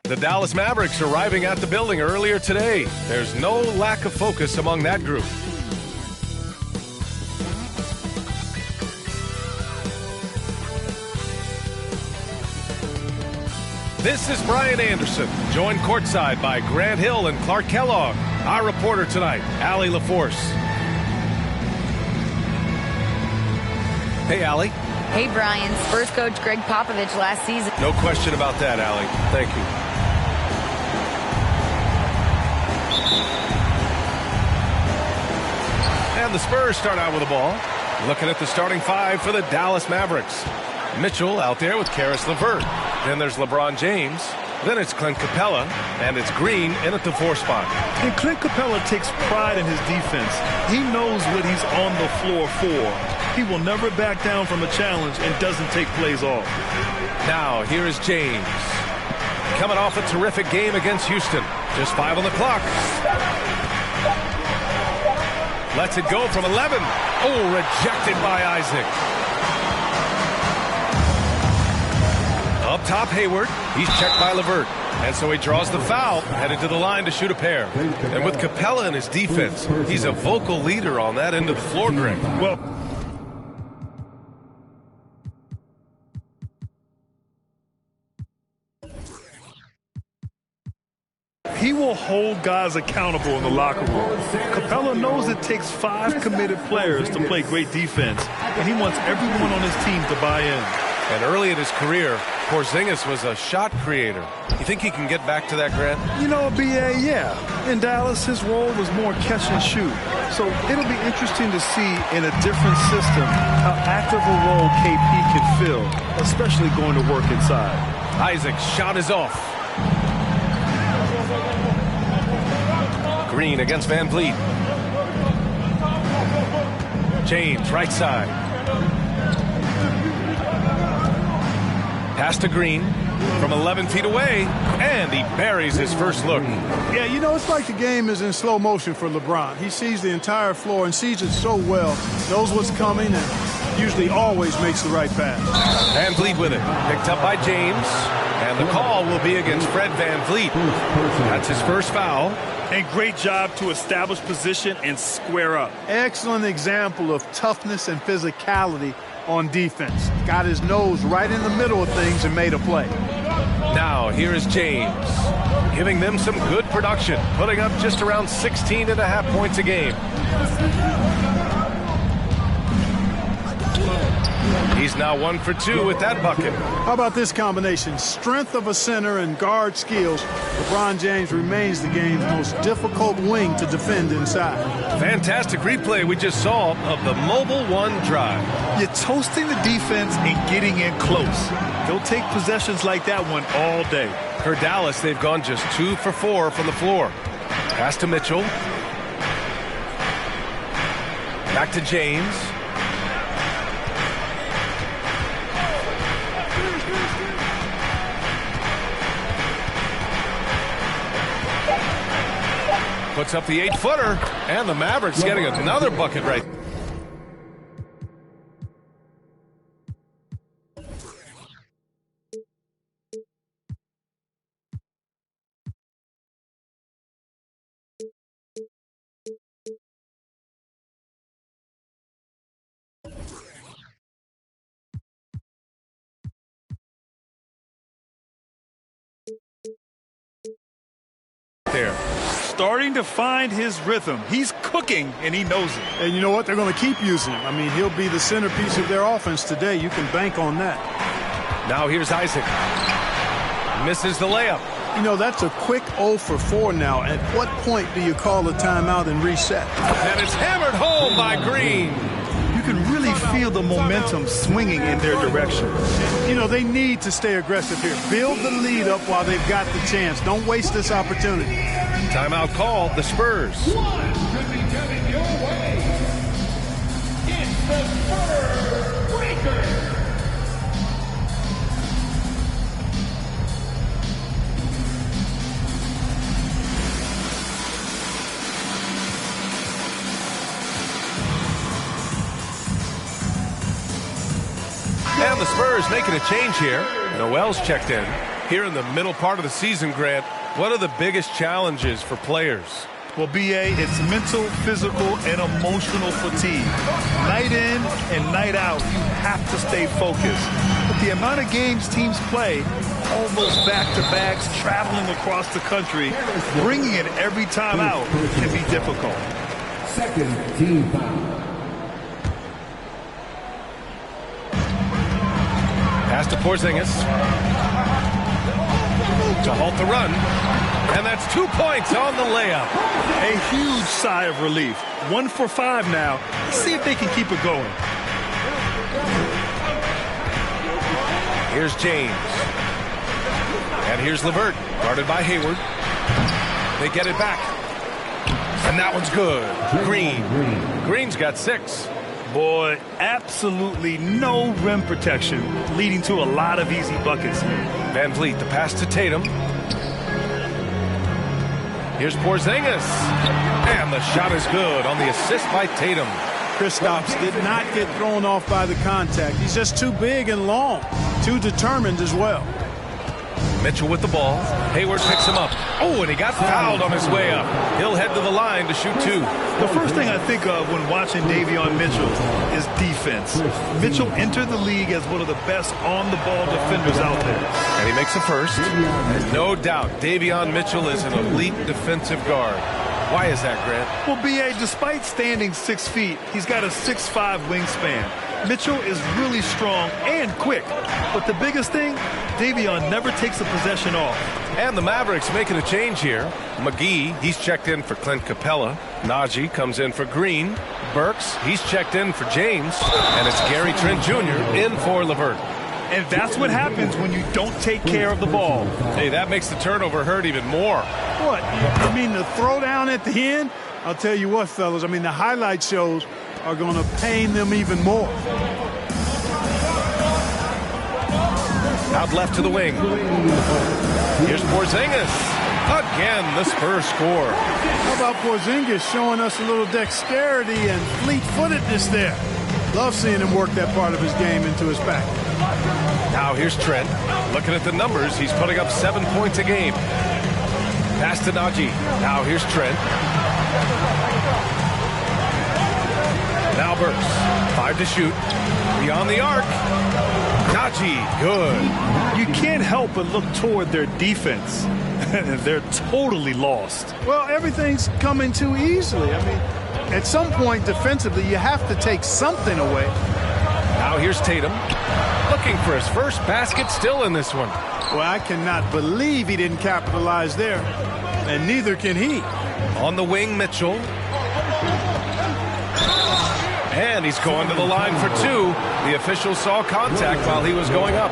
The Dallas Mavericks arriving at the building earlier today. There's no lack of focus among that group. This is Brian Anderson, joined courtside by Grant Hill and Clark Kellogg. Our reporter tonight, Allie LaForce. Hey, Allie. Hey, Brian. Spurs coach Greg Popovich last season. No question about that, Allie. Thank you. And the Spurs start out with the ball. Looking at the starting five for the Dallas Mavericks. Mitchell out there with Caris LeVert. Then there's LeBron James. Then it's Clint Capella. And it's Green in at the 4 spot. And Clint Capella takes pride in his defense. He knows what he's on the floor for. He will never back down from a challenge and doesn't take plays off. Now, here is James. Coming off a terrific game against Houston. Just 5 on the clock. Lets it go from 11. Oh, rejected by Isaac. Up top, Hayward. He's checked by LeVert. And so he draws the foul, headed to the line to shoot a pair. And with Capella in his defense, he's a vocal leader on that end of the floor, Greg. Well, he will hold guys accountable in the locker room. Capella knows it takes 5 committed players to play great defense, and he wants everyone on his team to buy in. And early in his career, Porzingis was a shot creator. You think he can get back to that, Grant? You know, B.A., yeah. In Dallas, his role was more catch and shoot. So it'll be interesting to see in a different system how active a role KP can fill, especially going to work inside. Isaac's shot is off. Green against Van Vliet. James, right side. Pass to Green from 11 feet away, and he buries his first look. Yeah, you know, it's like the game is in slow motion for LeBron. He sees the entire floor and sees it so well, knows what's coming, and usually always makes the right pass. Van Vliet with it. Picked up by James, and the call will be against Fred Van Vliet. That's his first foul. And great job to establish position and square up. Excellent example of toughness and physicality on defense. Got his nose right in the middle of things and made a play. Now, here is James, giving them some good production, putting up just around 16.5 points a game. He's now 1 for 2 with that bucket. How about this combination? Strength of a center and guard skills. LeBron James remains the game's most difficult wing to defend inside. Fantastic replay we just saw of the Mobile One drive. You're toasting the defense and getting in close. They'll take possessions like that one all day. For Dallas, they've gone just 2 for 4 from the floor. Pass to Mitchell. Back to James. Puts up the 8-footer, and the Mavericks getting another bucket right. There. Starting to find his rhythm. He's cooking, and he knows it. And you know what? They're going to keep using him. I mean, he'll be the centerpiece of their offense today. You can bank on that. Now here's Isaac. Misses the layup. You know, that's a quick 0 for 4 now. At what point do you call a timeout and reset? And it's hammered home by Green. You can really feel the momentum swinging in their direction. You know, they need to stay aggressive here. Build the lead up while they've got the chance. Don't waste this opportunity. Timeout called, the Spurs. One could be coming your way. It's the Spurs Breakers. And the Spurs Spurs making a change here. Noel's checked in. Here in the middle part of the season, Grant, what are the biggest challenges for players? Well, B.A., it's mental, physical, and emotional fatigue. Night in and night out, you have to stay focused. But the amount of games teams play, all those back-to-backs, traveling across the country, bringing it every time out can be difficult. Second team foul. Pass to Porzingis. To halt the run. And that's 2 points on the layup. A huge sigh of relief. 1 for 5 now. Let's see if they can keep it going. Here's James. And here's LeVert, guarded by Hayward. They get it back. And that one's good. Green. Green's got 6. Boy, absolutely no rim protection, leading to a lot of easy buckets here. Van Vliet, the pass to Tatum. Here's Porzingis. And the shot is good on the assist by Tatum. Kristaps did not get thrown off by the contact. He's just too big and long, too determined as well. Mitchell with the ball. Hayward picks him up. Oh, and he got fouled on his way up. He'll head to the line to shoot 2. The first thing I think of when watching Davion Mitchell is defense. Mitchell entered the league as one of the best on-the-ball defenders out there. And he makes a first. And no doubt, Davion Mitchell is an elite defensive guard. Why is that, Grant? Well, B.A., despite standing 6 feet, he's got a 6'5" wingspan. Mitchell is really strong and quick. But the biggest thing, Davion never takes a possession off. And the Mavericks making a change here. McGee, he's checked in for Clint Capella. Najee comes in for Green. Burks, he's checked in for James. And it's Gary Trent Jr. in for LeVert. And that's what happens when you don't take care of the ball. Hey, that makes the turnover hurt even more. What? I mean, the throwdown at the end? I'll tell you what, fellas. I mean, the highlight shows are going to pain them even more. Out left to the wing. Here's Porzingis. Again, the Spurs score. How about Porzingis showing us a little dexterity and fleet-footedness there? Love seeing him work that part of his game into his back. Now here's Trent. Looking at the numbers, he's putting up 7 points a game. Pass to Najee. Now here's Trent. Now Burks. 5 to shoot. Beyond the arc. Najee, good. You can't help but look toward their defense. They're totally lost. Well, everything's coming too easily. I mean, at some point defensively, you have to take something away. Now here's Tatum. Looking for his first basket, still in this one. Well, I cannot believe he didn't capitalize there. And neither can he. On the wing, Mitchell. And he's going to the line for 2. The official saw contact while he was going up.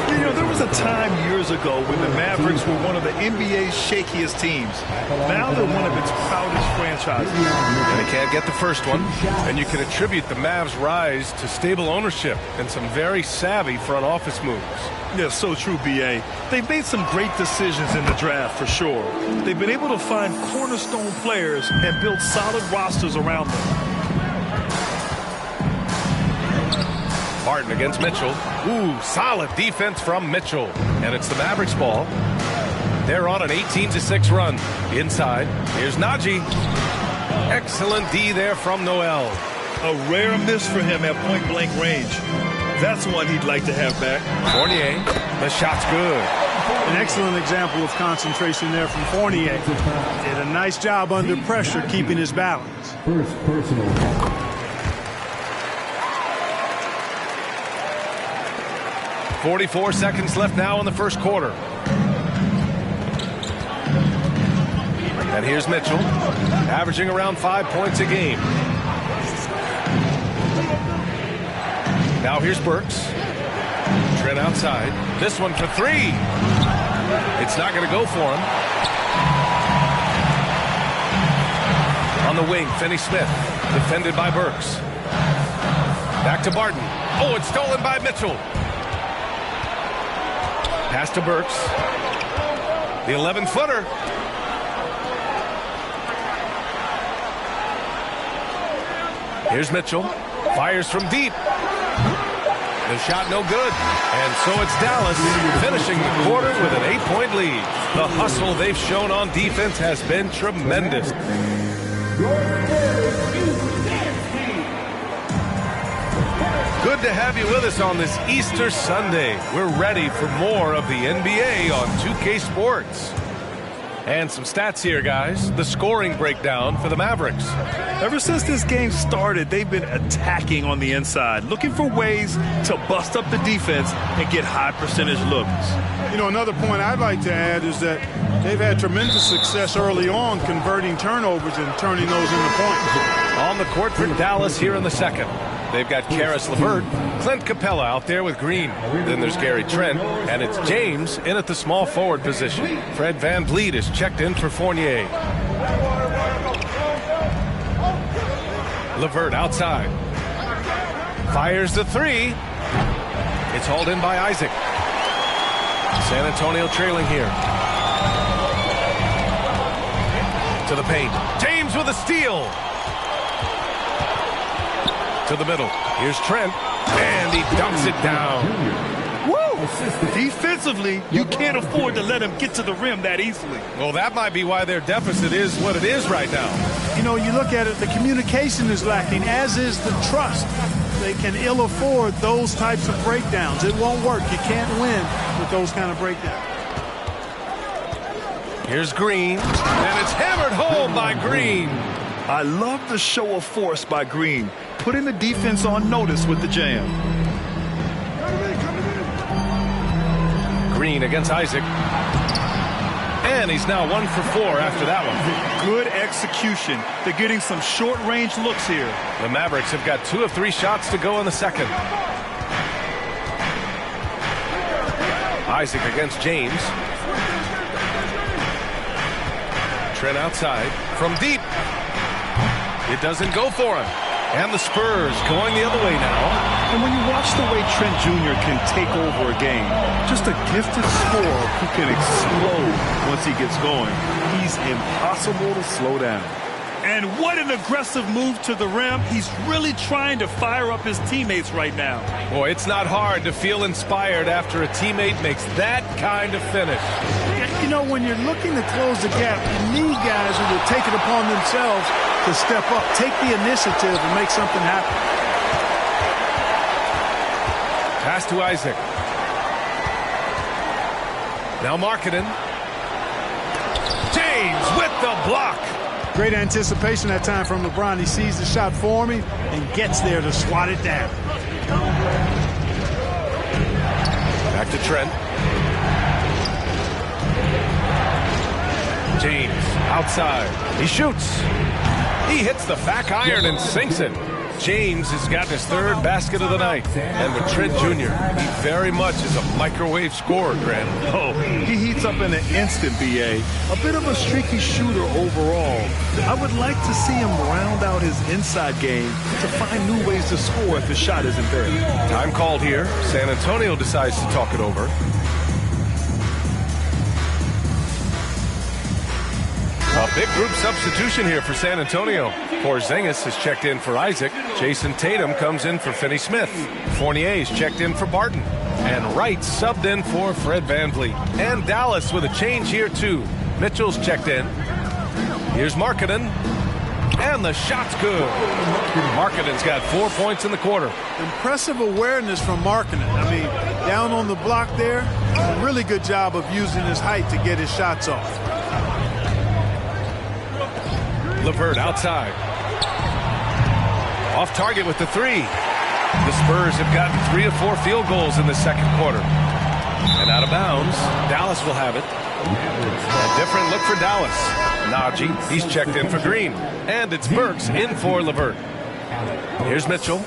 You know, there was a time years ago when the Mavericks were one of the NBA's shakiest teams. Now they're one of its proudest franchises. And they can't get the first one. And you can attribute the Mavs' rise to stable ownership and some very savvy front office moves. Yeah, so true, B.A. They've made some great decisions in the draft, for sure. They've been able to find cornerstone players and build solid rosters around them. Barton against Mitchell. Ooh, solid defense from Mitchell. And it's the Mavericks ball. They're on an 18-6 run. Inside, here's Najee. Excellent D there from Noel. A rare miss for him at point-blank range. That's one he'd like to have back. Fournier, the shot's good. An excellent example of concentration there from Fournier. Did a nice job under pressure, keeping his balance. First personal foul. 44 seconds left now in the first quarter. And here's Mitchell, averaging around 5 points a game. Now here's Burks. Trent outside. This one for 3. It's not going to go for him. On the wing, Finney-Smith, defended by Burks. Back to Barton. Oh, it's stolen by Mitchell. Pass to Burks. The 11-footer. Here's Mitchell. Fires from deep. The shot no good. And so it's Dallas finishing the quarter with an 8-point lead. The hustle they've shown on defense has been tremendous. Good to have you with us on this Easter Sunday. We're ready for more of the NBA on 2K Sports. And some stats here, guys. The scoring breakdown for the Mavericks. Ever since this game started, they've been attacking on the inside, looking for ways to bust up the defense and get high percentage looks. You know, another point I'd like to add is that they've had tremendous success early on converting turnovers and turning those into points. On the court for Dallas here in the second. They've got Caris LeVert, Clint Capella out there with Green. Then there's Gary Trent, and it's James in at the small forward position. Fred VanVleet is checked in for Fournier. LeVert outside. Fires the three. It's hauled in by Isaac. San Antonio trailing here. To the paint. James with a steal. To the middle. Here's Trent. And he dunks it down. Woo! Defensively, you can't afford to let him get to the rim that easily. Well, that might be why their deficit is what it is right now. You know, you look at it, the communication is lacking, as is the trust. They can ill afford those types of breakdowns. It won't work. You can't win with those kind of breakdowns. Here's Green. And it's hammered home by Green. I love the show of force by Green, putting the defense on notice with the jam. Green against Isaac. And he's now 1 for 4 after that one. Good execution. They're getting some short-range looks here. The Mavericks have got 2 of 3 shots to go in the second. Isaac against James. Trent outside. From deep. It doesn't go for him. And the Spurs going the other way now. And when you watch the way Trent Jr. can take over a game, just a gifted scorer who can explode once he gets going. He's impossible to slow down. And what an aggressive move to the rim. He's really trying to fire up his teammates right now. Boy, it's not hard to feel inspired after a teammate makes that kind of finish. You know, when you're looking to close the gap, you need guys who will take it upon themselves to step up, take the initiative, and make something happen. Pass to Isaac. Now Markkanen. James with the block. Great anticipation that time from LeBron. He sees the shot forming and gets there to swat it down. Back to Trent. James outside. He shoots. He hits the back iron and sinks it. James has got his 3rd basket of the night. And with Trent Jr., he very much is a microwave scorer, Grant. Oh, he heats up in an instant, B.A. A bit of a streaky shooter overall. I would like to see him round out his inside game to find new ways to score if his shot isn't there. Time called here. San Antonio decides to talk it over. A big group substitution here for San Antonio. Porzingis has checked in for Isaac. Jason Tatum comes in for Finney-Smith. Fournier's checked in for Barton. And Wright subbed in for Fred VanVleet. And Dallas with a change here too. Mitchell's checked in. Here's Markkanen. And the shot's good. Markkanen's got 4 points in the quarter. Impressive awareness from Markkanen. I mean, down on the block there, a really good job of using his height to get his shots off. LeVert outside. Off target with the 3. The Spurs have gotten 3 of 4 field goals in the second quarter. And out of bounds, Dallas will have it. A different look for Dallas. Najee, he's checked in for Green. And it's Burks in for LeVert. Here's Mitchell.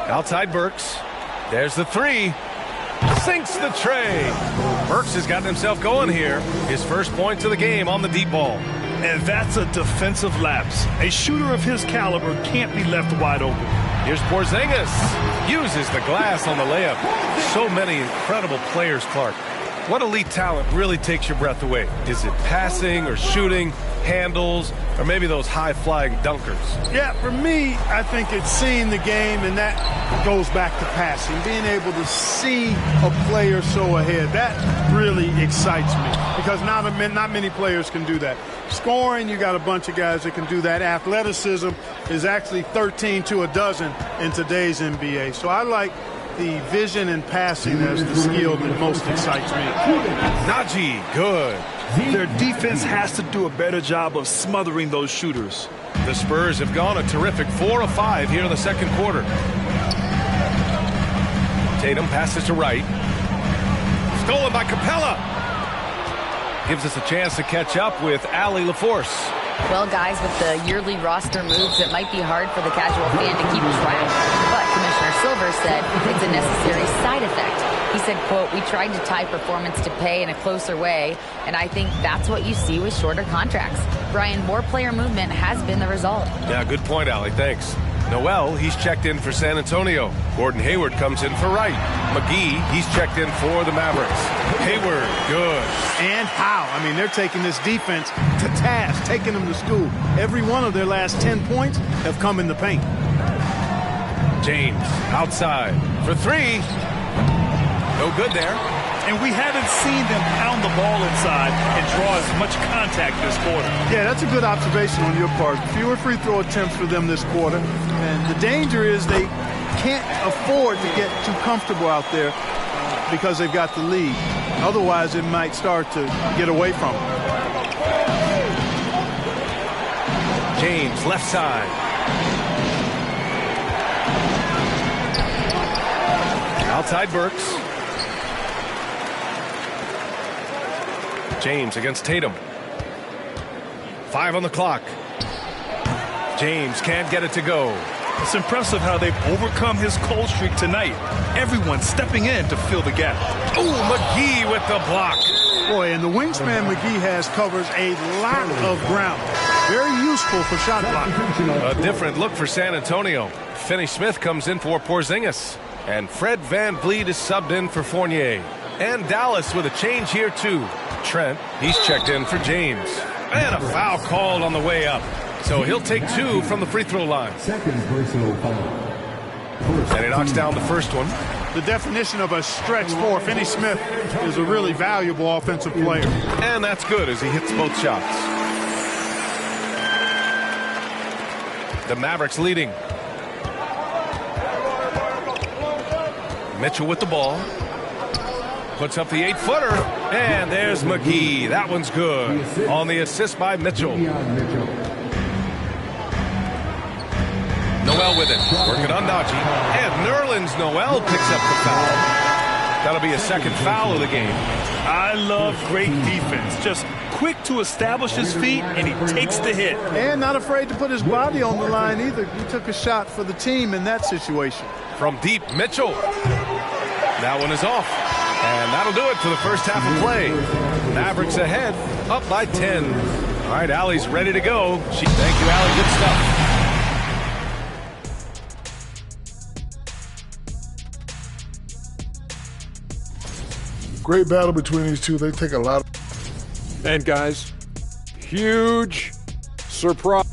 Outside Burks. There's the 3. Sinks the tray. Burks has gotten himself going here. His first points of the game on the deep ball. And that's a defensive lapse. A shooter of his caliber can't be left wide open. Here's Porzingis. Uses the glass on the layup. So many incredible players, Clark. What elite talent really takes your breath away? Is it passing or shooting, handles, or maybe those high-flying dunkers? Yeah, for me, I think it's seeing the game, and that goes back to passing. Being able to see a player so ahead, that really excites me because not many players can do that. Scoring, you got a bunch of guys that can do that. Athleticism is actually 13 to a dozen in today's NBA. So I like the vision and passing as the skill that most excites me. Najee, good. Their defense has to do a better job of smothering those shooters. The Spurs have gone a terrific 4 of 5 here in the second quarter. Tatum passes to Wright. Stolen by Capella. Gives us a chance to catch up with Allie LaForce. Well, guys, with the yearly roster moves, it might be hard for the casual fan to keep track. But Commissioner Silver said it's a necessary side effect. He said, quote, "We tried to tie performance to pay in a closer way, and I think that's what you see with shorter contracts." Brian, more player movement has been the result. Yeah, good point, Allie. Thanks. Noel, he's checked in for San Antonio. Gordon Hayward comes in for Wright. McGee, he's checked in for the Mavericks. Hayward, good. And how? I mean, they're taking this defense to task, taking them to school. Every one of their last 10 points have come in the paint. James, outside for 3. No good there. And we haven't seen them pound the ball inside and draw as much contact this quarter. Yeah, that's a good observation on your part. Fewer free throw attempts for them this quarter. And the danger is they can't afford to get too comfortable out there because they've got the lead. Otherwise, it might start to get away from them. James, left side. Outside Burks. James against Tatum. 5 on the clock. James can't get it to go. It's impressive how they've overcome his cold streak tonight. Everyone stepping in to fill the gap. Ooh, McGee with the block. Boy, and the wingspan McGee has covers a lot of ground. Very useful for shot blocking. A different look for San Antonio. Finney Smith comes in for Porzingis. And Fred VanVleet is subbed in for Fournier. And Dallas with a change here, too. Trent, he's checked in for James. And a foul called on the way up. So he'll take 2 from the free throw line. Second personal foul. And he knocks down the first one. The definition of a stretch 4. Finney Smith is a really valuable offensive player. And that's good as he hits both shots. The Mavericks leading. Mitchell with the ball. Puts up the 8-footer. And there's McGee. That one's good. On the assist by Mitchell. Noel with it. Working on Najee. And Nerlens Noel picks up the foul. That'll be a second foul of the game. I love great defense. Just quick to establish his feet, and he takes the hit. And not afraid to put his body on the line either. He took a shot for the team in that situation. From deep, Mitchell. That one is off. And that'll do it for the first half of play. Mavericks ahead, up by 10. All right, Allie's ready to go. Thank you, Allie. Good stuff. Great battle between these two. They take a lot of... And guys, huge surprise.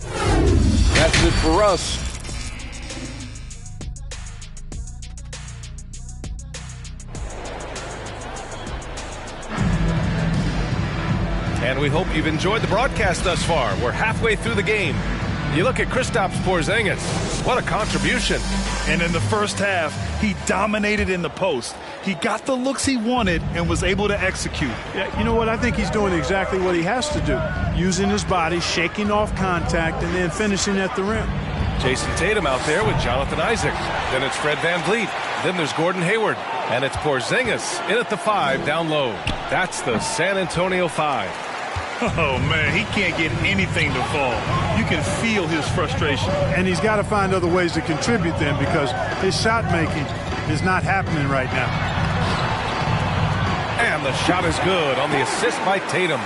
That's it for us. And we hope you've enjoyed the broadcast thus far. We're halfway through the game. You look at Kristaps Porzingis. What a contribution. And in the first half, he dominated in the post. He got the looks he wanted and was able to execute. Yeah, you know what? I think he's doing exactly what he has to do. Using his body, shaking off contact, and then finishing at the rim. Jason Tatum out there with Jonathan Isaac. Then it's Fred VanVleet. Then there's Gordon Hayward. And it's Porzingis in at the 5 down low. That's the San Antonio 5. Oh, man, he can't get anything to fall. You can feel his frustration. And he's got to find other ways to contribute then because his shot making is not happening right now. And the shot is good on the assist by Tatum.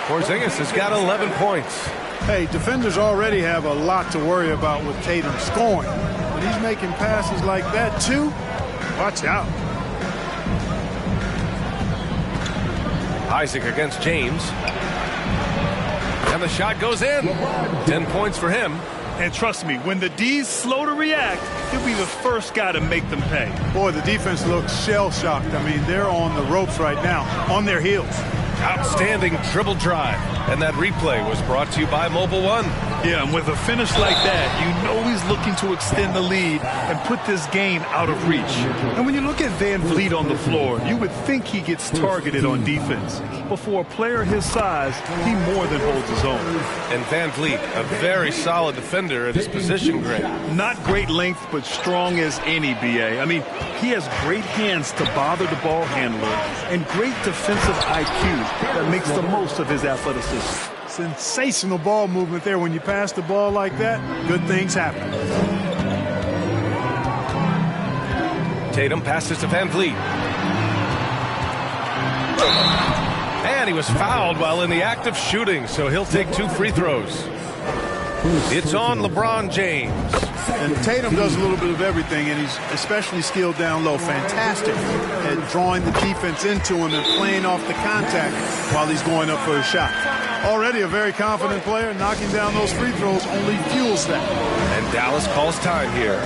Porzingis has got 11 points. Hey, defenders already have a lot to worry about with Tatum scoring. But he's making passes like that, too. Watch out. Isaac against James. And the shot goes in. 10 points for him. And trust me, when the D's slow to react, he'll be the first guy to make them pay. Boy, the defense looks shell-shocked. I mean, they're on the ropes right now, on their heels. Outstanding dribble drive. And that replay was brought to you by Mobile One. Yeah, and with a finish like that, you know he's looking to extend the lead and put this game out of reach. And when you look at Van Vliet on the floor, you would think he gets targeted on defense. But for a player his size, he more than holds his own. And Van Vliet, a very solid defender at his position grade. Not great length, but strong as any, B.A. I mean, he has great hands to bother the ball handler and great defensive IQ that makes the most of his athleticism. Sensational ball movement there. When you pass the ball like that, good things happen. Tatum passes to Van Vliet. And he was fouled while in the act of shooting, so he'll take 2 free throws. It's on LeBron James. And Tatum does a little bit of everything, and he's especially skilled down low. Fantastic at drawing the defense into him and playing off the contact while he's going up for a shot. Already a very confident player. Knocking down those free throws only fuels that. And Dallas calls time here.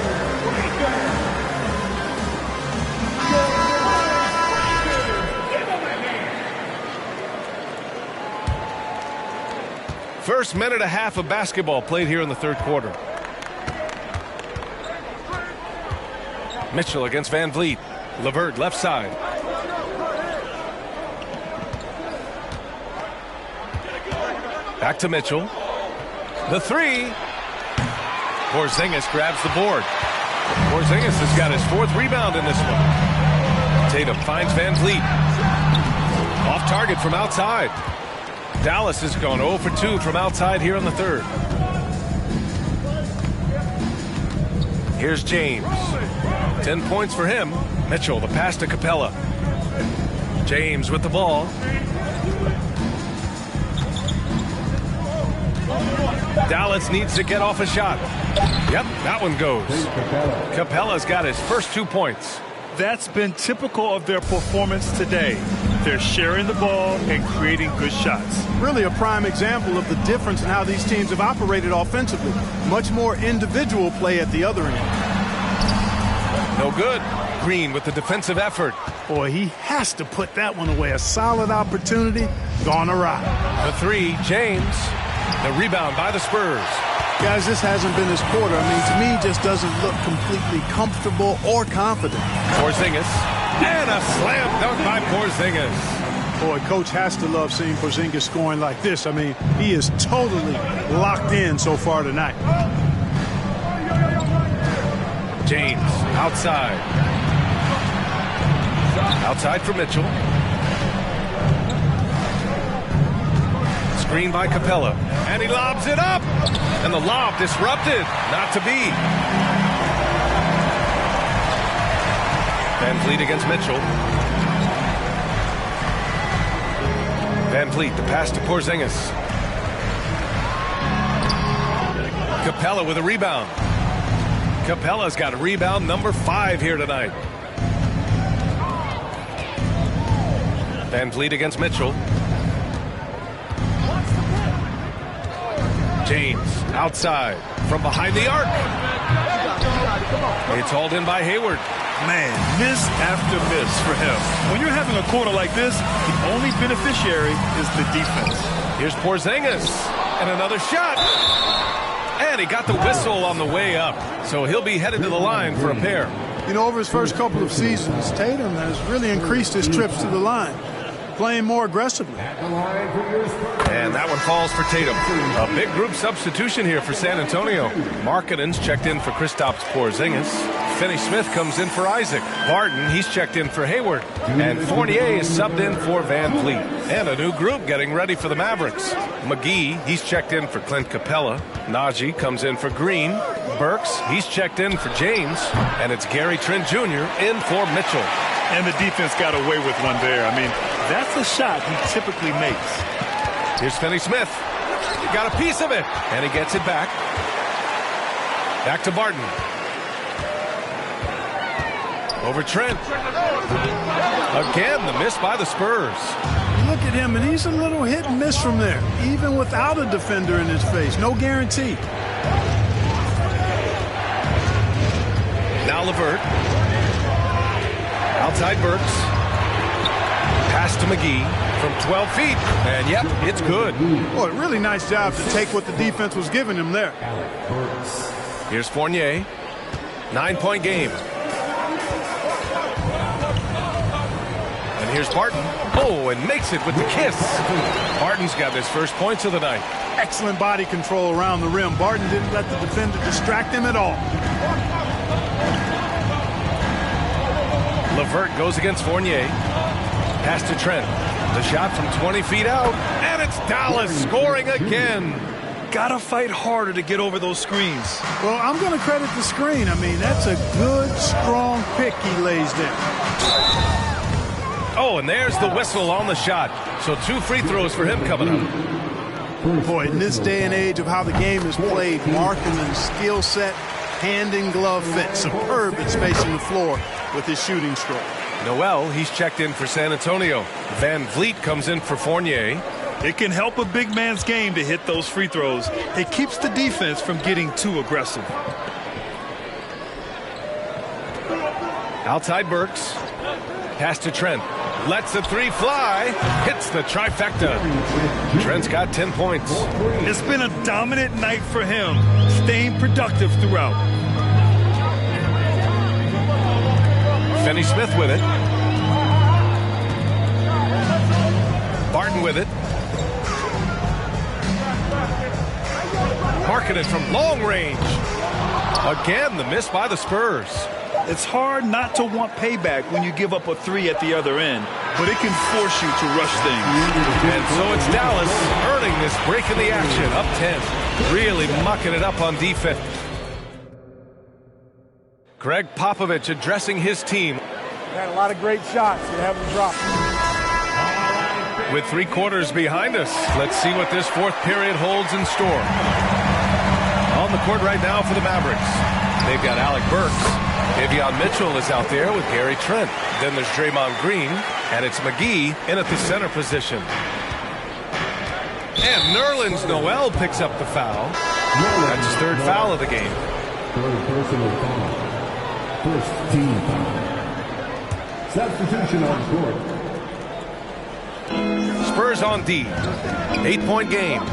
First minute and a half of basketball played here in the third quarter. Mitchell against Van Vliet. LeVert left side. Back to Mitchell. The three. Porzingis grabs the board. Porzingis has got his 4th rebound in this one. Tatum finds Van Vliet. Off target from outside. Dallas has gone 0 for 2 from outside here in the third. Here's James. 10 points for him. Mitchell, the pass to Capella. James with the ball. Dallas needs to get off a shot. Yep, that one goes. Capella's got his first 2 points. That's been typical of their performance today. They're sharing the ball and creating good shots. Really a prime example of the difference in how these teams have operated offensively. Much more individual play at the other end. No good. Green with the defensive effort. Boy, he has to put that one away. A solid opportunity gone awry. The three, James. The rebound by the Spurs. Guys, this hasn't been his quarter. I mean, to me, just doesn't look completely comfortable or confident. Porzingis. And a slam dunk by Porzingis. Boy, Coach has to love seeing Porzingis scoring like this. I mean, he is totally locked in so far tonight. James, outside. Outside for Mitchell. Screen by Capella. And he lobs it up. And the lob disrupted. Not to be. Van Vliet against Mitchell. Van Vliet, the pass to Porzingis. Capella with a rebound. Capella's got a rebound number 5 here tonight. Van Vliet against Mitchell. James outside from behind the arc. It's hauled in by Hayward. Man, miss after miss for him. When you're having a quarter like this, the only beneficiary is the defense. Here's Porzingis. And another shot. And he got the whistle on the way up. So he'll be headed to the line for a pair. You know, over his first couple of seasons, Tatum has really increased his trips to the line, playing more aggressively. And that one falls for Tatum. A big group substitution here for San Antonio. Markkanen's checked in for Kristaps Porzingis. Finney-Smith comes in for Isaac. Barton, he's checked in for Hayward. And Fournier is subbed in for Van Vliet. And a new group getting ready for the Mavericks. McGee, he's checked in for Clint Capella. Najee comes in for Green. Burks, he's checked in for James. And it's Gary Trent Jr. in for Mitchell. And the defense got away with one there. I mean, that's a shot he typically makes. Here's Finney-Smith. Got a piece of it. And he gets it back. Back to Barton. Over Trent. Again, the miss by the Spurs. Look at him, and he's a little hit and miss from there, even without a defender in his face. No guarantee. Now LeVert. Outside Burks. Pass to McGee from 12 feet. And, yep, it's good. Boy, really nice job to take what the defense was giving him there. Here's Fournier. 9-point game. And here's Barton. Oh, and makes it with the kiss. Barton's got his first points of the night. Excellent body control around the rim. Barton didn't let the defender distract him at all. LeVert goes against Fournier. Pass to Trent. The shot from 20 feet out. And it's Dallas scoring again. Gotta fight harder to get over those screens. Well, I'm going to credit the screen. I mean, that's a good, strong pick he lays there. Oh, and there's the whistle on the shot. So 2 free throws for him coming up. Boy, in this day and age of how the game is played, Markman's skill set, hand and glove fit, superb at spacing the floor with his shooting stroke. Noel, he's checked in for San Antonio. Van Vliet comes in for Fournier. It can help a big man's game to hit those free throws. It keeps the defense from getting too aggressive. Outside Burks. Pass to Trent. Lets the 3 fly. Hits the trifecta. Trent's got 10 points. It's been a dominant night for him, staying productive throughout. Finney Smith with it. Barton with it. Marketed from long range. Again, the miss by the Spurs. It's hard not to want payback when you give up a 3 at the other end, but it can force you to rush things. And so it's Dallas earning this break in the action, up 10. Really mucking it up on defense. Greg Popovich addressing his team. Had a lot of great shots. You haven't dropped. With 3 quarters behind us, let's see what this 4th period holds in store. On the court right now for the Mavericks, they've got Alec Burks. Davion Mitchell is out there with Gary Trent. Then there's Draymond Green, and it's McGee in at the center position. And Nerlens Noel picks up the foul. That's his 3rd foul of the game. 3rd personal foul. First team foul. Substitution on court. Spurs on D. 8-point game.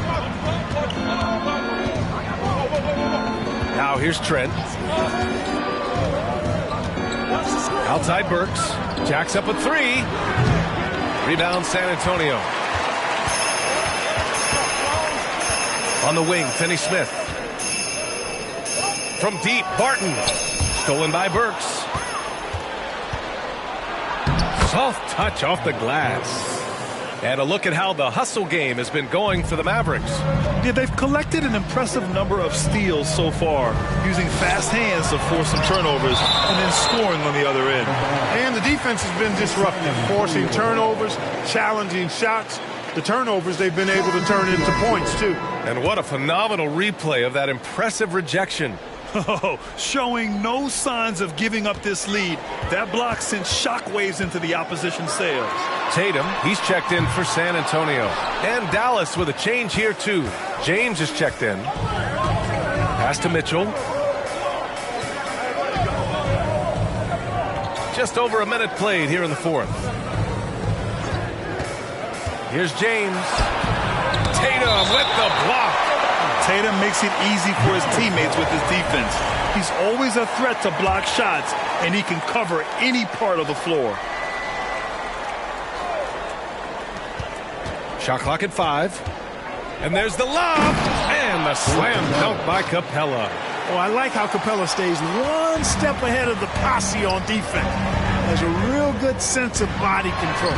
Now here's Trent. Outside Burks. Jacks up a 3. Rebound San Antonio. On the wing, Finney Smith. From deep, Barton. Stolen by Burks. Soft touch off the glass. And a look at how the hustle game has been going for the Mavericks. Yeah, they've collected an impressive number of steals so far, using fast hands to force some turnovers and then scoring on the other end. And the defense has been disruptive, forcing turnovers, challenging shots. The turnovers they've been able to turn into points, too. And what a phenomenal replay of that impressive rejection. Oh, showing no signs of giving up this lead. That block sent shockwaves into the opposition's sails. Tatum, he's checked in for San Antonio. And Dallas with a change here, too. James is checked in. Pass to Mitchell. Just over a minute played here in the 4th. Here's James. Tatum with the block. Tatum makes it easy for his teammates with his defense. He's always a threat to block shots, and he can cover any part of the floor. Shot clock at 5. And there's the lob. And the slam dunk by Capella. Oh, I like how Capella stays one step ahead of the posse on defense. Has a real good sense of body control.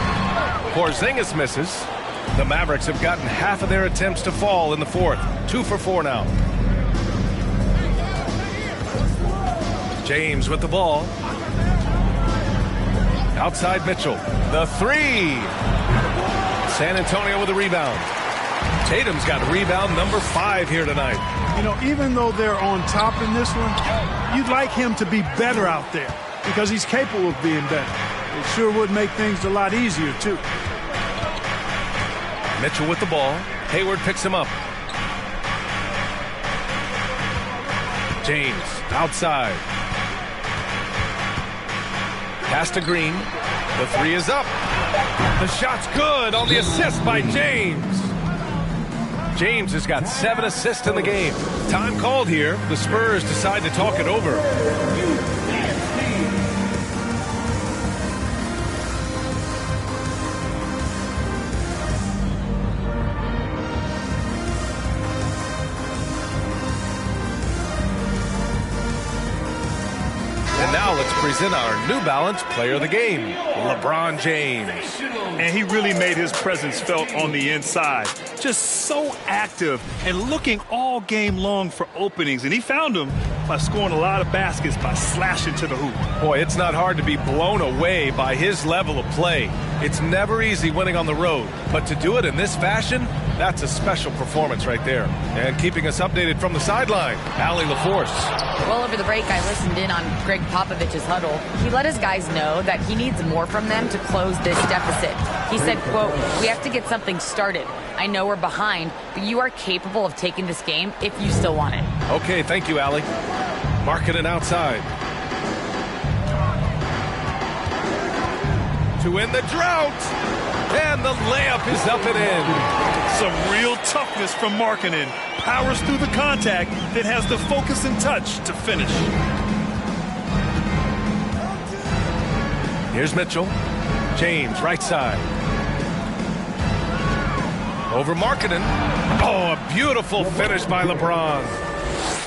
Porzingis misses. The Mavericks have gotten half of their attempts to fall in the 4th. 2 for 4 now. James with the ball. Outside Mitchell. The 3. San Antonio with a rebound. Tatum's got rebound number 5 here tonight. You know, even though they're on top in this one, you'd like him to be better out there because he's capable of being better. It sure would make things a lot easier, too. Mitchell with the ball. Hayward picks him up. James outside. Pass to Green. The three is up. The shot's good on the assist by James. James has got 7 assists in the game. Time called here. The Spurs decide to talk it over. And now let's present our New Balance Player of the Game, LeBron James. And he really made his presence felt on the inside. Just so active and looking all game long for openings. And he found them by scoring a lot of baskets by slashing to the hoop. Boy, it's not hard to be blown away by his level of play. It's never easy winning on the road, but to do it in this fashion, that's a special performance right there. And keeping us updated from the sideline, Allie LaForce. Well, over the break, I listened in on Greg Popovich's huddle. He let his guys know that he needs more from them to close this deficit. He said, quote, "We have to get something started. I know we're behind, but you are capable of taking this game if you still want it." Okay, thank you, Allie. Markkanen outside. To end the drought. And the layup is up and in. Some real toughness from Markkanen. Powers through the contact, then has the focus and touch to finish. Here's Mitchell. James, right side. Over Markkanen. Oh, a beautiful finish by LeBron.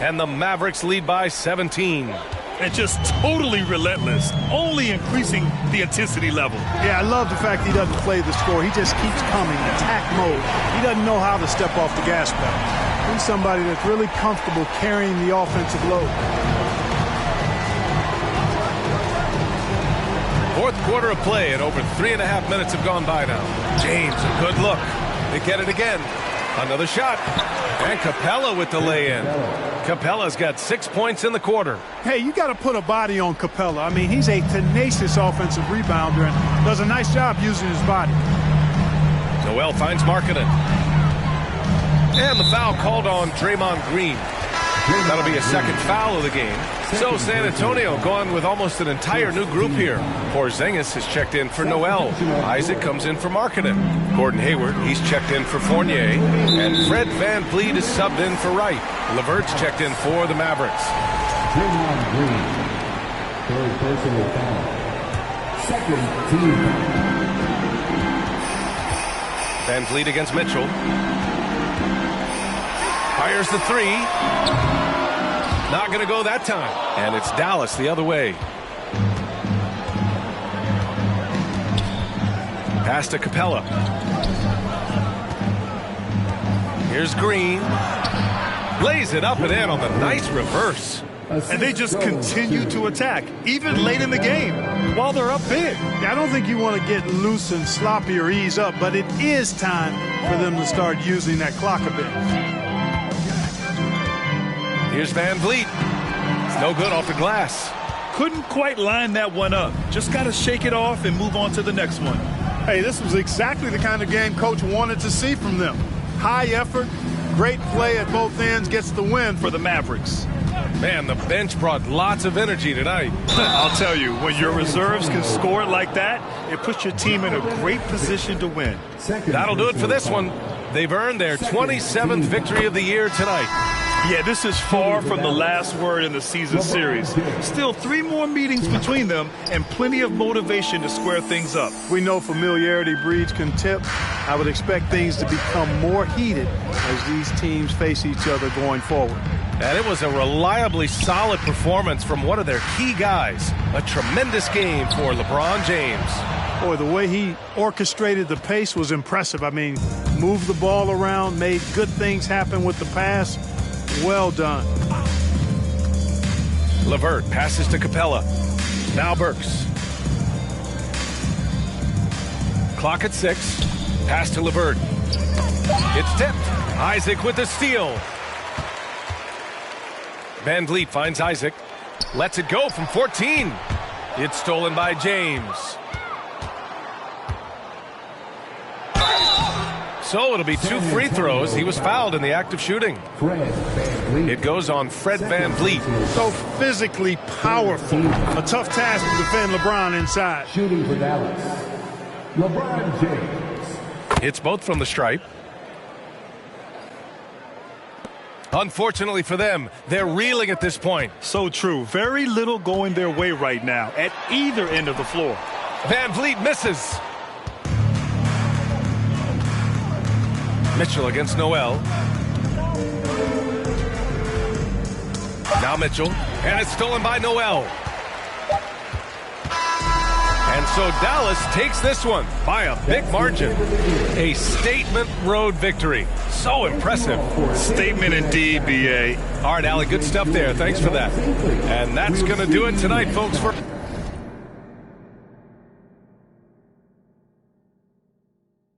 And the Mavericks lead by 17. And just totally relentless, only increasing the intensity level. Yeah, I love the fact he doesn't play the score. He just keeps coming, attack mode. He doesn't know how to step off the gas pedal. He's somebody that's really comfortable carrying the offensive load. Fourth quarter of play, and over 3.5 minutes have gone by now. James, a good look. They get it again. Another shot. And Capella with the lay-in. Capella's got 6 points in the quarter. Hey, you got to put a body on Capella. I mean, he's a tenacious offensive rebounder and does a nice job using his body. Noel finds Markkanen. And the foul called on Draymond Green. That'll be a second foul of the game. So San Antonio going with almost an entire new group here. Porzingis has checked in for Noel. Isaac comes in for Markkanen. Gordon Hayward, he's checked in for Fournier. And Fred VanVleet is subbed in for Wright. LeVert's checked in for the Mavericks. Draymond Green, third personal foul. Second team foul. VanVleet against Mitchell. Fires the three. Not going to go that time. And it's Dallas the other way. Pass to Capella. Here's Green. Lays it up and in on the nice reverse. And they just continue to attack, even late in the game, while they're up big. I don't think you want to get loose and sloppy or ease up, but it is time for them to start using that clock a bit. Here's VanVleet. It's no good off the glass. Couldn't quite line that one up. Just got to shake it off and move on to the next one. Hey, this was exactly the kind of game Coach wanted to see from them. High effort, great play at both ends, gets the win for the Mavericks. Man, the bench brought lots of energy tonight. I'll tell you, when your reserves can score it like that, it puts your team in a great position to win. That'll do it for this one. They've earned their 27th victory of the year tonight. Yeah, this is far from the last word in the season series. Still 3 more meetings between them and plenty of motivation to square things up. We know familiarity breeds contempt. I would expect things to become more heated as these teams face each other going forward. And it was a reliably solid performance from one of their key guys. A tremendous game for LeBron James. Boy, the way he orchestrated the pace was impressive. I mean, moved the ball around, made good things happen with the pass. Well done. LeVert passes to Capella. Now Burks. Clock at 6. Pass to LeVert. It's tipped. Isaac with the steal. VanVleet finds Isaac. Lets it go from 14. It's stolen by James. So it'll be 2 free throws. He was fouled in the act of shooting. It goes on Fred VanVleet. So physically powerful. A tough task to defend LeBron inside. Shooting for Dallas, LeBron James. Hits both from the stripe. Unfortunately for them, they're reeling at this point. So true. Very little going their way right now at either end of the floor. VanVleet misses. Mitchell against Noel. Now Mitchell, and it's stolen by Noel. And so Dallas takes this one by a big margin. A statement road victory. So impressive. Statement indeed, B.A. All right, Allie, good stuff there. Thanks for that. And that's going to do it tonight, folks.